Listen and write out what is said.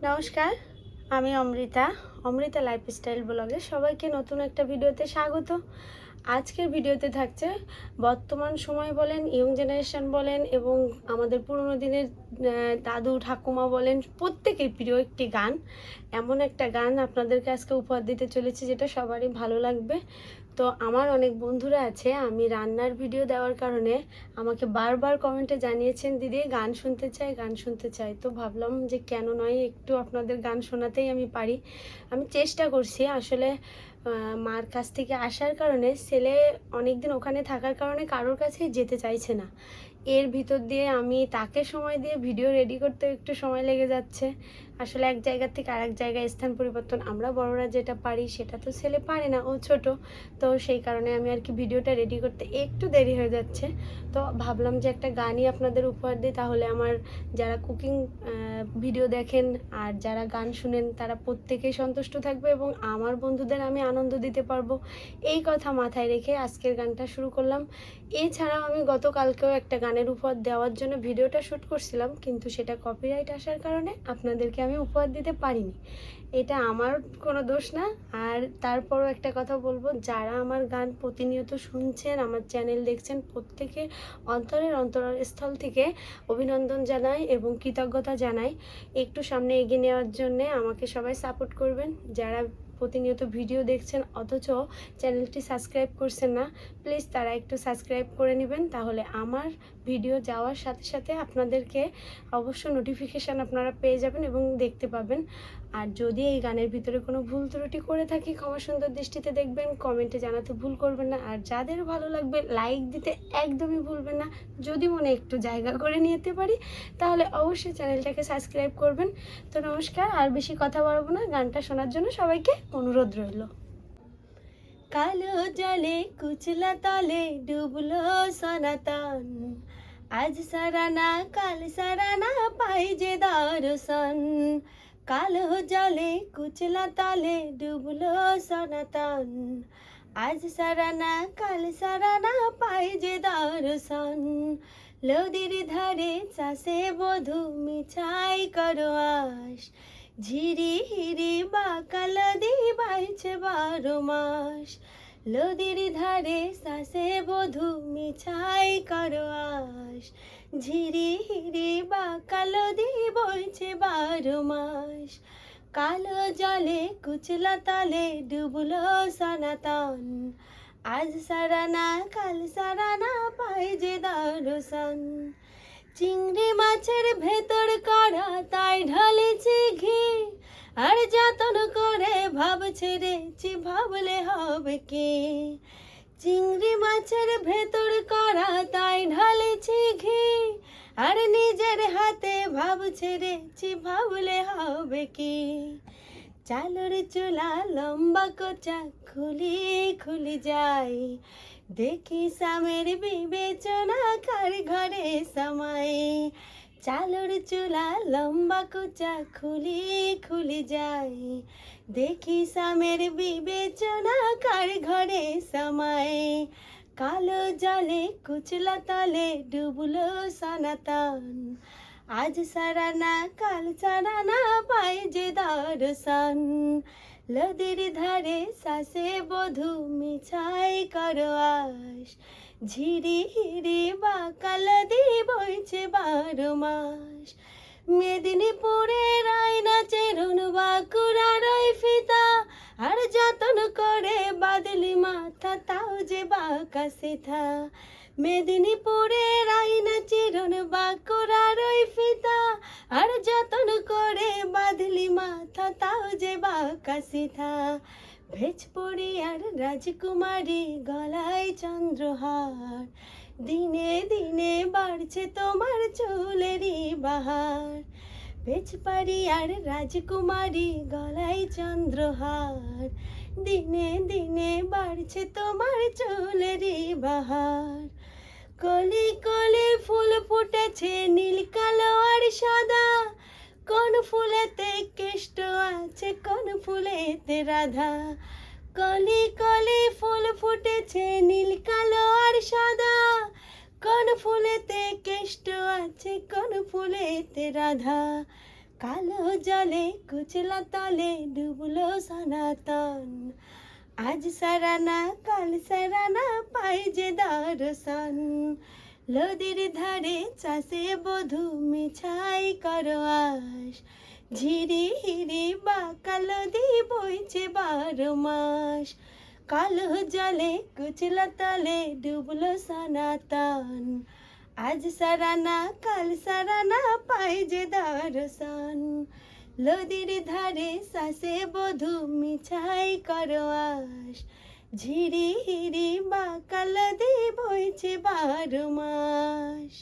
নমস্কার, আমি অমৃতা লাইফস্টাইল ব্লগে সবাইকে নতুন একটা ভিডিওতে স্বাগত। আজকের ভিডিওতে থাকছে বর্তমান সময় বলেন, ইয়ং জেনারেশন বলেন এবং আমাদের পুরনো দিনের দাদু ঠাকুমা বলেন, প্রত্যেকের প্রিয় একটি গান। এমন একটা গান আপনাদেরকে আজকে উপহার দিতে চলেছি যেটা সবারই ভালো লাগবে। তো আমার অনেক বন্ধুরা আছে, আমি রান্নার ভিডিও দেওয়ার কারণে আমাকে বারবার কমেন্টে জানিয়েছেন, দিদি গান শুনতে চাই, গান শুনতে চাই। তো ভাবলাম যে কেন নয়, একটু আপনাদের গান শোনাতেই আমি পারি। আমি চেষ্টা করছি। আসলে মার কাছ থেকে আসার কারণে ছেলে অনেক দিন ওখানে থাকার কারণে কারোর কাছেই যেতে চাইছে না। এর ভিতর দিয়ে আমি তাকে সময় দিয়ে ভিডিও রেডি করতে একটু সময় লেগে যাচ্ছে। আসলে এক জায়গা থেকে আরেক জায়গায় স্থান পরিবর্তন আমরা বড়রা যেটা পারি সেটা তো ছেলে পারে না, ও ছোট। তো সেই কারণে আমি আর কি ভিডিওটা রেডি করতে একটু দেরি হয়ে যাচ্ছে। তো ভাবলাম যে একটা গানই আপনাদের উপহার দিই, তাহলে আমার যারা কুকিং ভিডিও দেখেন আর যারা গান শুনেন তারা প্রত্যেকেই সন্তুষ্ট থাকবে এবং আমার বন্ধুদের আমি আনন্দ দিতে পারবো। এই কথা মাথায় রেখে আজকের গানটা শুরু করলাম। এছাড়াও আমি গতকালকেও একটা গানের উপহার দেওয়ার জন্য ভিডিওটা শ্যুট করছিলাম, কিন্তু সেটা কপিরাইট আসার কারণে আপনাদেরকে আমি উপহার দিতে পারিনি। এটা আমার কোনো দোষ না। আর তারপরও একটা কথা বলবো, যারা আমার গান প্রতিনিয়ত শুনছেন, আমার চ্যানেল দেখছেন, প্রত্যেকে অন্তরস্থল থেকে অভিনন্দন জানাই এবং কৃতজ্ঞতা জানাই। একটু সামনে এগিয়ে নেওয়ার জন্যে আমাকে সবাই সাপোর্ট করবেন। যারা প্রতিনিয়ত ভিডিও দেখছেন অথচ চ্যানেলটি সাবস্ক্রাইব করছেন না, প্লিজ তারা একটু সাবস্ক্রাইব করে নেবেন, তাহলে আমার ভিডিও যাওয়ার সাথে সাথে আপনাদেরকে অবশ্য নোটিফিকেশান আপনারা পেয়ে যাবেন এবং দেখতে পাবেন। আর যদি এই গানের ভিতরে কোনো ভুল ত্রুটি করে থাকি ক্ষমা সুন্দর দৃষ্টিতে দেখবেন, কমেন্টে জানাতে ভুল করবেন না। আর যাদের ভালো লাগবে লাইক দিতে একদমই ভুলবেন না। যদি মনে একটু জায়গা করে নিতে পারি তাহলে অবশ্যই চ্যানেলটাকে সাবস্ক্রাইব করবেন। তো নমস্কার, আর বেশি কথা বাড়াবো না, গানটা শোনার জন্য সবাইকে অনুরোধ রইল। কালো জলে কুচলা তলে ডুবলো সনাতন, আজ সারানা কাল সারানা পাই যে দর্শন। কালো জলে কুচলা তলে ডুবলো সনাতন, আজ সারানা কাল সারানা পাই যে দর্শন। নদীর ধারে চাষে বধূ মিছাই করো আস, ঝিরি হিরি বা কালদি বাইছে 12 মাস। নদীর ধারে চাষে বধূ মিছাই করো আস, ঝিরি হিরি বা কালদি বইছে 12 মাস। কালো জলে কুচলা তলে ডুবলো সনাতন, আজ সারানা কাল সারানা পাই যে দর্শন। চিংড়ি মাছের ভেতর কড়া তাই ঢালেছি ঘি, আর যতন করে ভাব ছেড়েছি ভাবলে হবে কি। চিংড়ি মাছের ভেতর কড়া তাই ঢালেছি ঘি, আর নিজের হাতে ভাব ছেড়েছি ভাবলে হবে কি। চালের চুলা লম্বা কোচা খুলি খুলি যায়, দেখি স্বামীর বিবেচনা কার ঘরে সময়। চালের চুলা লম্বা কোচা খুলি খুলি যায়, দেখি স্বামীর বিবেচনা কার ঘরে সময়। কালো জলে কুচলা তলে ডুবলো সনাতন, আজ সারানা কাল সারানা পাই যে দর্শন। নদীর ধারে শ্বাসে বধূ মিছাই করো আস, ঝিরি হিরি বা কালদি বইছে 12 মাস। মেদিনীপুরের আয়না চেরুন বাঁকুড়ার ওই ফিতা, আর যতন করে বাদলি মাথা তাও যে বাঁকা সিথা। মেদিনীপুরের আয়না চিরুন বাঁকুড়ার ওই ফিতা, আর যতন করে বাদলি মাথা তাও যে বাঁকা সিথা। ভেজপুরি আর রাজকুমারী গলায় চন্দ্রহার, দিনে দিনে বাড়ছে তোমার চুলেরই বাহার। ভেজপাড়ি আর রাজকুমারী গলায় চন্দ্রহার, দিনে দিনে বাড়ছে তোমার চুলেরই বাহার। কলি কলি ফুল ফুটেছে নীল কালো আর সাদা, কোন ফুলেতে কেষ্ট আছে কোন ফুলেতে রাধা। কলি কলি ফুল ফুটেছে নীল কালো আর সাদা, কোন ফুলেতে কেষ্ট আছে কোন ফুলেতে রাধা। কালো জলে কুচলা তলে ডুবলো সনাতন, আজ সারানা কাল সারানা পাই যে দর্শন। নদীর ধারে চাষে বধূ মিছাই করো আশ, ঝিরি হিরি বাঁকা নদী বইছে 12 মাস। কালো জলে কুচলা তলে ডুবলো সনাতন, আজ সারানা কাল সারানা পাই যে দর্শন। নদীর ধারে শ্বাসে বধূ মিছাই করো আশ, ঝিরি হিরি বাঁকা নদী বইছে 12 মাস।